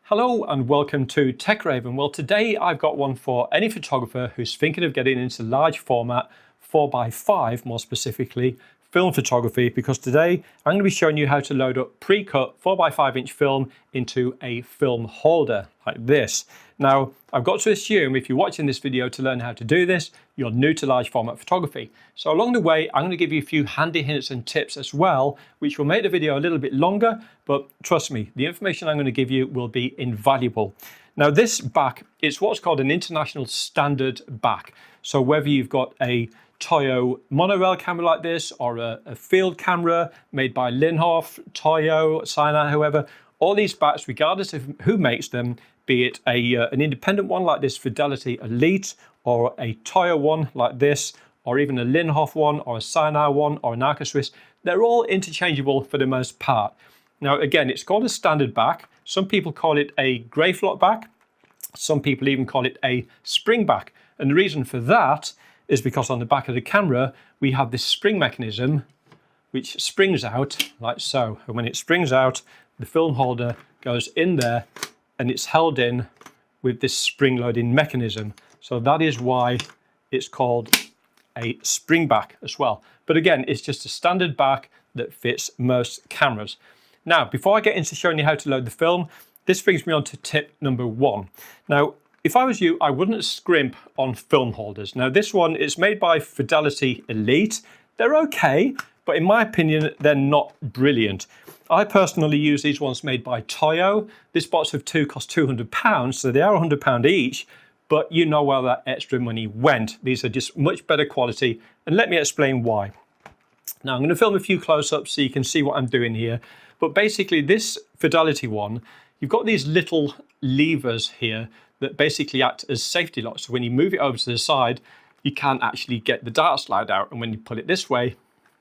Hello and welcome to TechRaven. Well, today I've got one for any photographer who's thinking of getting into large format 4x5, more specifically film photography, because today I'm going to be showing you how to load up pre-cut 4x5 film into a film holder like this. Now, I've got to assume if you're watching this video to learn how to do this, you're new to large format photography. So along the way, I'm going to give you a few handy hints and tips as well, which will make the video a little bit longer, but trust me, the information I'm going to give you will be invaluable. Now this back, it's what's called an international standard back. So whether you've got a Toyo monorail camera like this, or a field camera made by Linhof, Toyo, Sina, whoever, all these backs, regardless of who makes them, be it an independent one like this Fidelity Elite, or a Toyo one like this, or even a Linhof one, or a Sina one, or an Arca Swiss, they're all interchangeable for the most part. Now again, it's called a standard back. Some people call it a Graflot back. Some people even call it a spring back. And the reason for that is because on the back of the camera, we have this spring mechanism which springs out like so. And when it springs out, the film holder goes in there and it's held in with this spring loading mechanism. So that is why it's called a spring back as well. But again, it's just a standard back that fits most cameras. Now, before I get into showing you how to load the film, this brings me on to tip number one. Now, if I was you, I wouldn't scrimp on film holders. Now this one is made by Fidelity Elite. They're okay, but in my opinion, they're not brilliant. I personally use these ones made by Toyo. This box of two costs £200, so they are £100 each, but you know where that extra money went. These are just much better quality, and let me explain why. Now I'm going to film a few close-ups so you can see what I'm doing here, but basically this Fidelity one, you've got these little levers here that basically act as safety locks. So when you move it over to the side, you can't actually get the dart slide out. And when you pull it this way,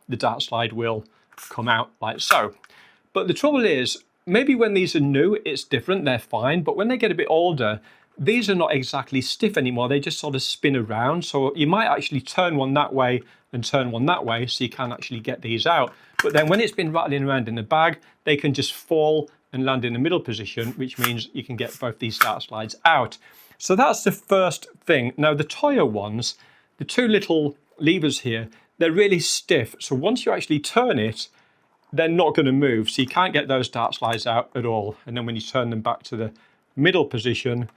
the dart slide will come out like so. But the trouble is, maybe when these are new, it's different, they're fine. But when they get a bit older, these are not exactly stiff anymore. They just sort of spin around. So you might actually turn one that way and turn one that way so you can actually get these out. But then when it's been rattling around in the bag, they can just fall and land in the middle position, which means you can get both these dart slides out. So that's the first thing. Now the Toyo ones, the two little levers here, they're really stiff. So once you actually turn it, they're not going to move. So you can't get those dart slides out at all. And then when you turn them back to the middle position,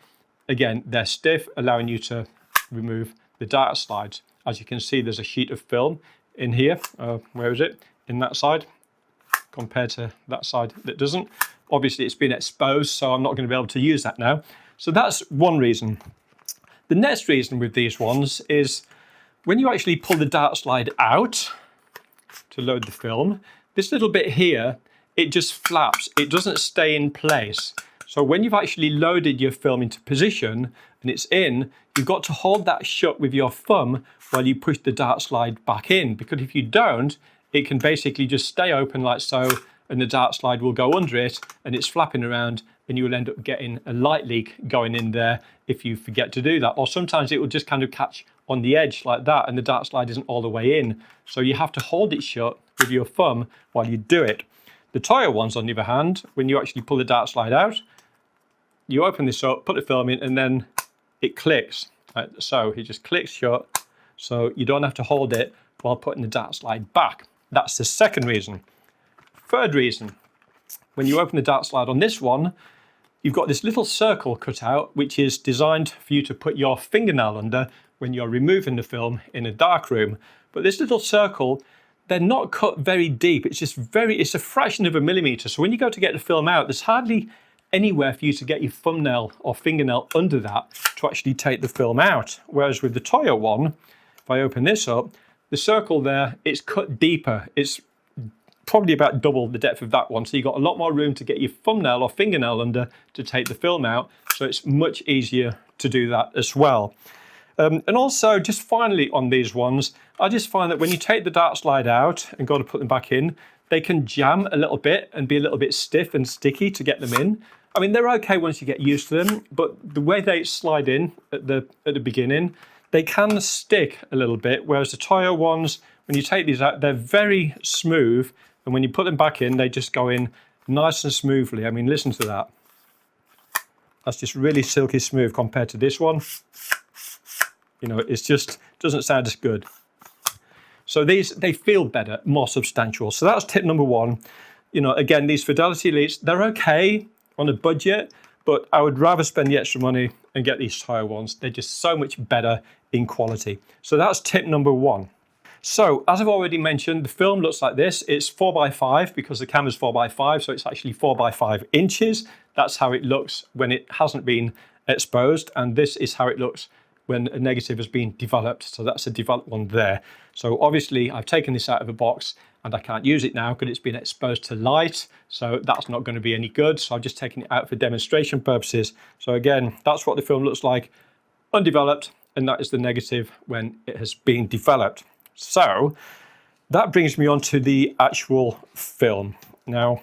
again, they're stiff, allowing you to remove the dart slides. As you can see, there's a sheet of film in here. Where is it? In that side, compared to that side that doesn't. Obviously it's been exposed, so I'm not going to be able to use that now. So that's one reason. The next reason with these ones is when you actually pull the dart slide out to load the film, this little bit here, it just flaps. It doesn't stay in place. So when you've actually loaded your film into position and it's in, you've got to hold that shut with your thumb while you push the dart slide back in, because if you don't, it can basically just stay open like so, and the dart slide will go under it and it's flapping around, and you will end up getting a light leak going in there if you forget to do that. Or sometimes it will just kind of catch on the edge like that and the dart slide isn't all the way in. So you have to hold it shut with your thumb while you do it. The Toyo ones, on the other hand, when you actually pull the dart slide out, you open this up, put the film in, and then it clicks. Like so it just clicks shut, so you don't have to hold it while putting the dart slide back. That's the second reason. Third reason, when you open the dart slide on this one, you've got this little circle cut out, which is designed for you to put your fingernail under when you're removing the film in a darkroom. But this little circle, they're not cut very deep. It's just it's a fraction of a millimeter. So when you go to get the film out, there's hardly anywhere for you to get your thumbnail or fingernail under that to actually take the film out. Whereas with the Toyo one, if I open this up, the circle there, it's cut deeper. It's probably about double the depth of that one. So you've got a lot more room to get your thumbnail or fingernail under to take the film out. So it's much easier to do that as well. And also, just finally on these ones, I just find that when you take the dart slide out and go to put them back in, they can jam a little bit and be a little bit stiff and sticky to get them in. I mean, they're okay once you get used to them, but the way they slide in at the beginning, they can stick a little bit, whereas the Toyo ones, when you take these out, they're very smooth, and when you put them back in, they just go in nice and smoothly. I mean, listen to that. That's just really silky smooth compared to this one. You know, it's just doesn't sound as good. So these, they feel better, more substantial. So that's tip number one. You know, again, these Fidelity Elites, they're okay on a budget, but I would rather spend the extra money and get these Toyo ones. They're just so much better in quality. So that's tip number one. So as I've already mentioned, the film looks like this. It's 4x5 because the camera's 4x5, so it's actually 4x5 inches. That's how it looks when it hasn't been exposed, and this is how it looks when a negative has been developed. So that's a developed one there. So obviously I've taken this out of a box and I can't use it now because it's been exposed to light. So that's not going to be any good. So I've just taken it out for demonstration purposes. So again, that's what the film looks like undeveloped, and that is the negative when it has been developed. So that brings me on to the actual film. Now,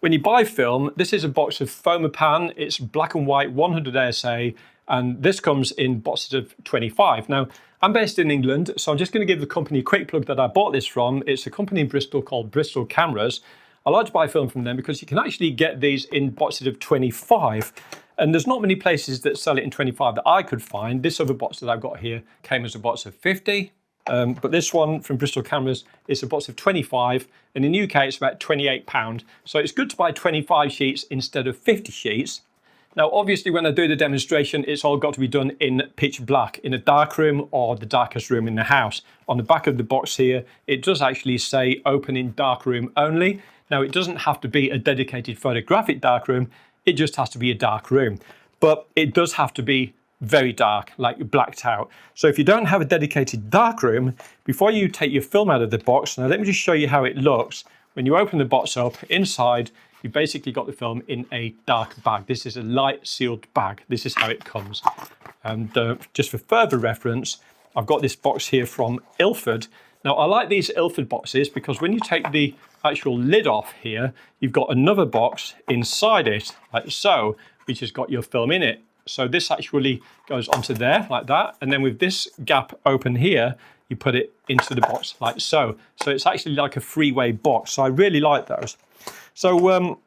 when you buy film, this is a box of Fomapan. It's black and white, 100 ASA, and this comes in boxes of 25. Now, I'm based in England, so I'm just going to give the company a quick plug that I bought this from. It's a company in Bristol called Bristol Cameras. I like to buy film from them because you can actually get these in boxes of 25. And there's not many places that sell it in 25 that I could find. This other box that I've got here came as a box of 50. But this one from Bristol Cameras is a box of 25, and in the UK it's about £28. So it's good to buy 25 sheets instead of 50 sheets. Now obviously when I do the demonstration, it's all got to be done in pitch black, in a dark room or the darkest room in the house. On the back of the box here, it does actually say open in dark room only. Now it doesn't have to be a dedicated photographic dark room, it just has to be a dark room. But it does have to be very dark, like blacked out. So if you don't have a dedicated dark room, before you take your film out of the box, now let me just show you how it looks. When you open the box up, inside, you basically got the film in a dark bag. This is a light sealed bag. This is how it comes. And just for further reference, I've got this box here from Ilford. Now I like these Ilford boxes because when you take the actual lid off here, you've got another box inside it, like so, which has got your film in it. So this actually goes onto there like that, and then with this gap open here, you put it into the box like so. So it's actually like a three-way box. So I really like those. So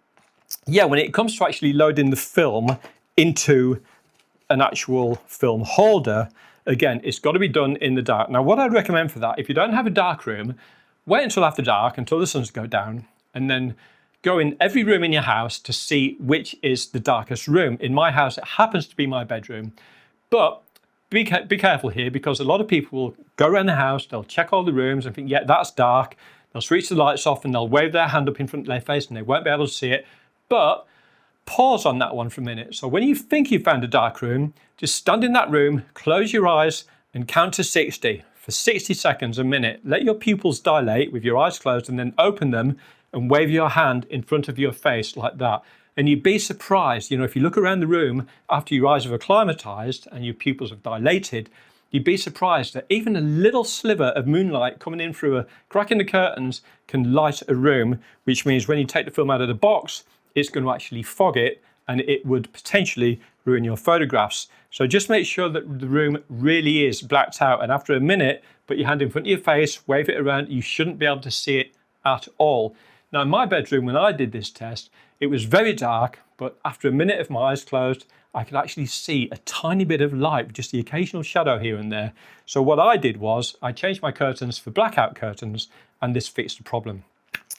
yeah, when it comes to actually loading the film into an actual film holder, again, it's got to be done in the dark. Now what I'd recommend for that, if you don't have a dark room, wait until after dark, until the sun's go down, and then go in every room in your house to see which is the darkest room. In my house, it happens to be my bedroom. But be careful here, because a lot of people will go around the house, they'll check all the rooms and think, yeah, that's dark. They'll switch the lights off and they'll wave their hand up in front of their face and they won't be able to see it. But pause on that one for a minute. So when you think you've found a dark room, just stand in that room, close your eyes and count to 60 for 60 seconds, a minute. Let your pupils dilate with your eyes closed and then open them and wave your hand in front of your face like that. And you'd be surprised, you know, if you look around the room after your eyes have acclimatized and your pupils have dilated, you'd be surprised that even a little sliver of moonlight coming in through a crack in the curtains can light a room, which means when you take the film out of the box, it's going to actually fog it and it would potentially ruin your photographs. So just make sure that the room really is blacked out, and after a minute, put your hand in front of your face, wave it around. You shouldn't be able to see it at all. Now in my bedroom, when I did this test, it was very dark, but after a minute of my eyes closed, I could actually see a tiny bit of light, just the occasional shadow here and there. So what I did was I changed my curtains for blackout curtains, and this fixed the problem.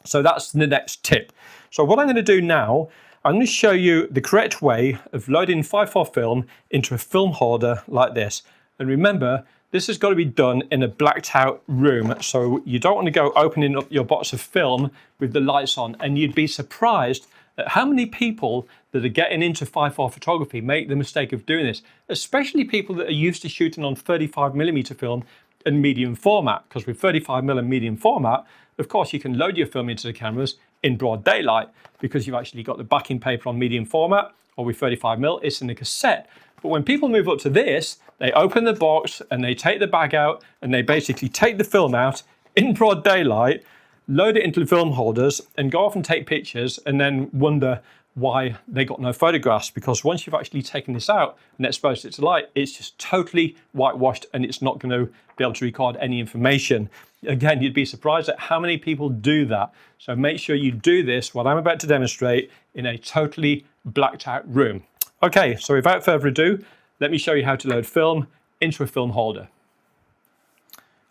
So that's the next tip. So what I'm going to do now, I'm going to show you the correct way of loading 5.4 film into a film holder like this. And remember, this has got to be done in a blacked out room. So you don't want to go opening up your box of film with the lights on, and you'd be surprised at how many people that are getting into 5.4 photography make the mistake of doing this, especially people that are used to shooting on 35mm film and medium format. Because with 35mm and medium format, of course, you can load your film into the cameras in broad daylight because you've actually got the backing paper on medium format, or with 35mm, it's in the cassette. But when people move up to this, they open the box and they take the bag out and they basically take the film out in broad daylight, load it into the film holders and go off and take pictures and then wonder why they got no photographs, because once you've actually taken this out and exposed it to light, it's just totally whitewashed and it's not going to be able to record any information. Again, you'd be surprised at how many people do that. So make sure you do this, what I'm about to demonstrate, in a totally blacked out room. Okay, so without further ado, let me show you how to load film into a film holder.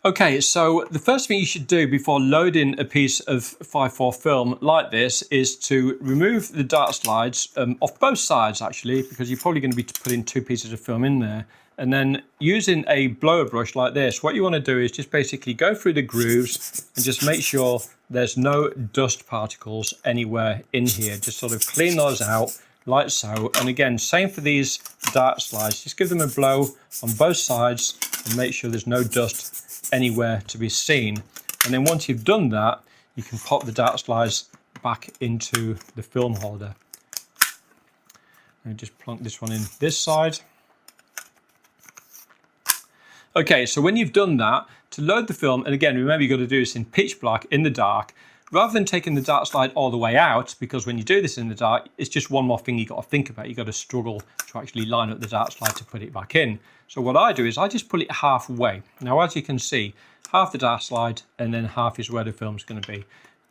Okay, so the first thing you should do before loading a piece of 5.4 film like this is to remove the data slides off both sides, actually, because you're probably going to be putting 2 pieces of film in there. And then using a blower brush like this, what you want to do is just basically go through the grooves and just make sure there's no dust particles anywhere in here. Just sort of clean those out like so. And again, same for these dart slides. Just give them a blow on both sides and make sure there's no dust anywhere to be seen. And then once you've done that, you can pop the dart slides back into the film holder. And just plonk this one in this side. Okay, so when you've done that, to load the film, and again, remember you've got to do this in pitch black in the dark, rather than taking the dart slide all the way out, because when you do this in the dark, it's just one more thing you've got to think about. You've got to struggle to actually line up the dart slide to put it back in. So what I do is I just pull it halfway. Now, as you can see, half the dart slide and then half is where the film's going to be.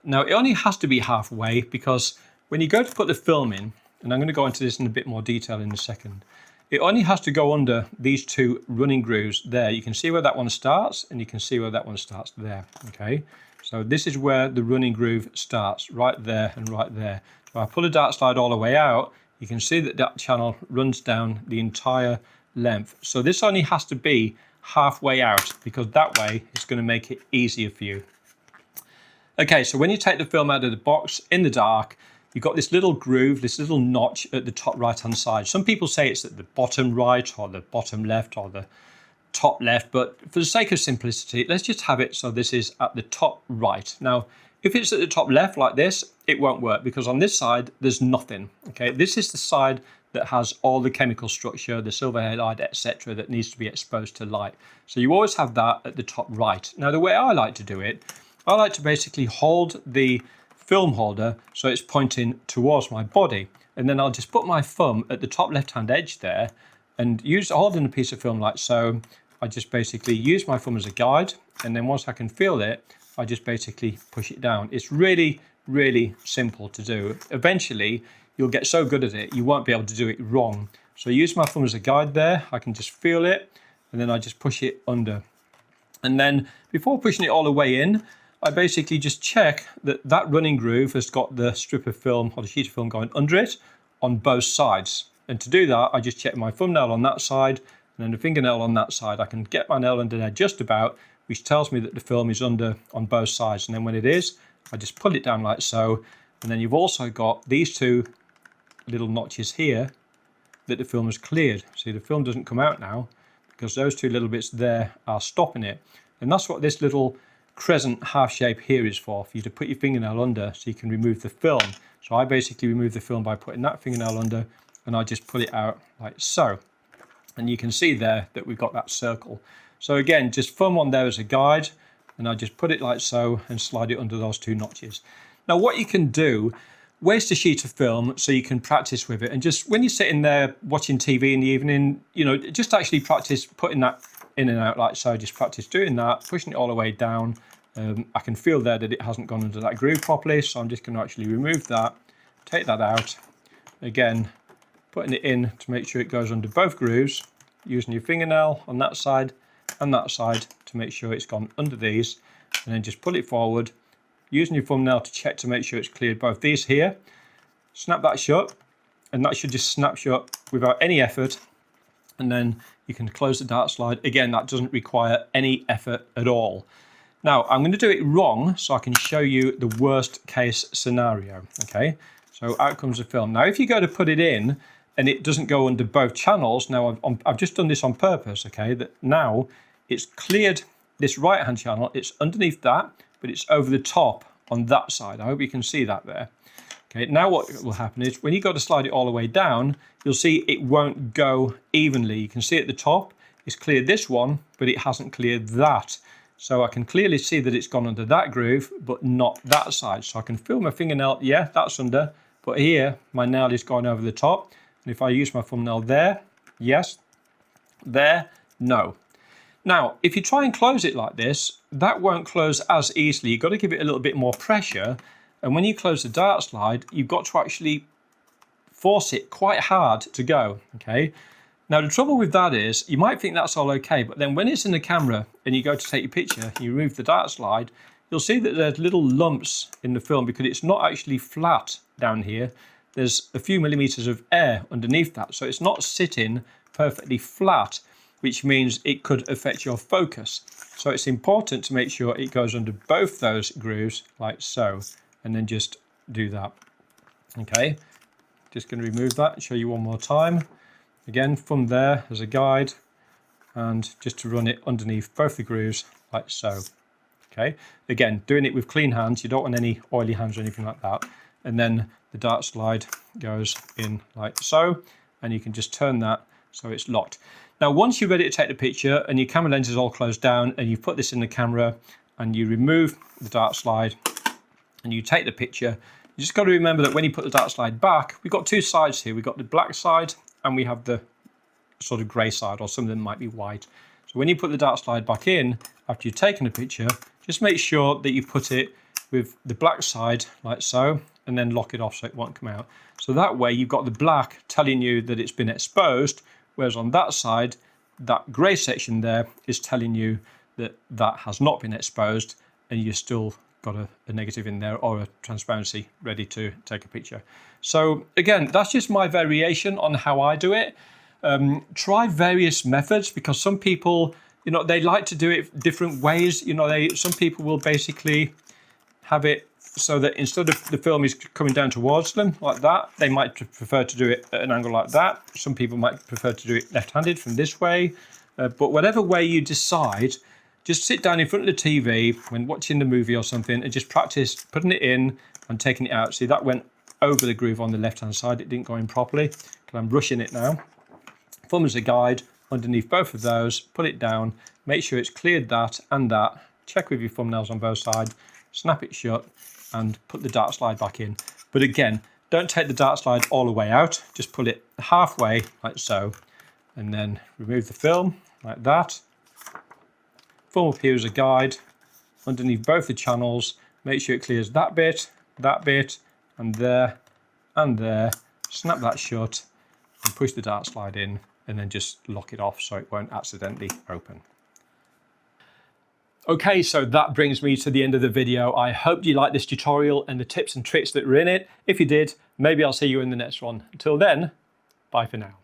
Now, it only has to be halfway because when you go to put the film in, and I'm going to go into this in a bit more detail in a second, it only has to go under these 2 running grooves there. You can see where that one starts and you can see where that one starts there, okay? So this is where the running groove starts, right there and right there. So I pull the dart slide all the way out, you can see that that channel runs down the entire length. So this only has to be halfway out because that way it's going to make it easier for you. Okay, so when you take the film out of the box in the dark, you've got this little groove, this little notch at the top right hand side. Some people say it's at the bottom right or the bottom left or the top left, but for the sake of simplicity, let's just have it so this is at the top right. Now, if it's at the top left like this, it won't work because on this side, there's nothing. Okay, this is the side that has all the chemical structure, the silver halide, etc., that needs to be exposed to light. So you always have that at the top right. Now, the way I like to do it, I like to basically hold the film holder so it's pointing towards my body. And then I'll just put my thumb at the top left-hand edge there and holding a piece of film like so, I just basically use my thumb as a guide. And then once I can feel it, I just basically push it down. It's really, really simple to do. Eventually, you'll get so good at it, you won't be able to do it wrong. So I use my thumb as a guide there. I can just feel it, and then I just push it under. And then before pushing it all the way in, I basically just check that that running groove has got the strip of film or the sheet of film going under it on both sides. And to do that, I just check my thumbnail on that side and then the fingernail on that side. I can get my nail under there just about, which tells me that the film is under on both sides. And then when it is, I just pull it down like so. And then you've also got these 2 little notches here that the film has cleared. See, the film doesn't come out now because those 2 little bits there are stopping it. And that's what this little crescent half shape here is for you to put your fingernail under so you can remove the film. So I basically remove the film by putting that fingernail under and I just pull it out like so. And you can see there that we've got that circle. So again, just thumb on there as a guide and I just put it like so and slide it under those 2 notches. Now what you can do, waste a sheet of film so you can practice with it, and just when you're sitting there watching TV in the evening, you know, just actually practice putting that in and out like so. Just practice doing that, pushing it all the way down. I can feel there that it hasn't gone under that groove properly, so I'm just going to actually remove that, take that out, again putting it in to make sure it goes under both grooves, using your fingernail on that side and that side to make sure it's gone under these, and then just pull it forward, using your thumbnail to check to make sure it's cleared both these here. Snap that shut, and that should just snap shut without any effort, and then you can close the dart slide. Again, that doesn't require any effort at all. Now, I'm going to do it wrong so I can show you the worst case scenario, okay? So out comes the film. Now, if you go to put it in and it doesn't go under both channels, now I've just done this on purpose, okay? That now it's cleared this right-hand channel, it's underneath that, but it's over the top on that side. I hope you can see that there. Okay, now what will happen is when you go to slide it all the way down, you'll see it won't go evenly. You can see at the top, it's cleared this one, but it hasn't cleared that. So I can clearly see that it's gone under that groove, but not that side. So I can feel my fingernail, yeah, that's under, but here my nail is going over the top. And if I use my thumbnail there, yes, there, no. Now, if you try and close it like this, that won't close as easily. You've got to give it a little bit more pressure. And when you close the dart slide, you've got to actually force it quite hard to go, okay? Now, the trouble with that is, you might think that's all okay, but then when it's in the camera and you go to take your picture, you remove the dart slide, you'll see that there's little lumps in the film because it's not actually flat down here. There's a few millimeters of air underneath that, so it's not sitting perfectly flat, which means it could affect your focus. So it's important to make sure it goes under both those grooves, like so, and then just do that. Okay, just going to remove that and show you one more time. Again, thumb there as a guide, and just to run it underneath both the grooves, like so. Okay, again, doing it with clean hands, you don't want any oily hands or anything like that. And then the dart slide goes in like so, and you can just turn that so it's locked. Now, once you're ready to take the picture and your camera lens is all closed down and you put this in the camera and you remove the dart slide and you take the picture, you just got to remember that when you put the dart slide back, we've got two sides here. We've got the black side and we have the sort of grey side, or some of them might be white. So when you put the dart slide back in, after you've taken a picture, just make sure that you put it with the black side like so, and then lock it off so it won't come out. So that way you've got the black telling you that it's been exposed, whereas on that side, that grey section there is telling you that that has not been exposed, and you've still got a negative in there or a transparency ready to take a picture. So again, that's just my variation on how I do it. Try various methods, because some people, you know, they like to do it different ways. You know, some people will basically have it so that instead of the film is coming down towards them like that, they might prefer to do it at an angle like that. Some people might prefer to do it left-handed from this way. But whatever way you decide, just sit down in front of the TV when watching the movie or something and just practice putting it in and taking it out. See, that went over the groove on the left-hand side. It didn't go in properly because I'm rushing it now. Thumb as a guide underneath both of those, put it down, make sure it's cleared that and that, check with your thumbnails on both sides, snap it shut and put the dart slide back in. But again, don't take the dart slide all the way out, just pull it halfway like so, and then remove the film like that. Thumb up here as a guide, underneath both the channels, make sure it clears that bit, and there, snap that shut, and push the dart slide in, and then just lock it off so it won't accidentally open. Okay, so that brings me to the end of the video. I hope you liked this tutorial and the tips and tricks that were in it. If you did, maybe I'll see you in the next one. Until then, bye for now.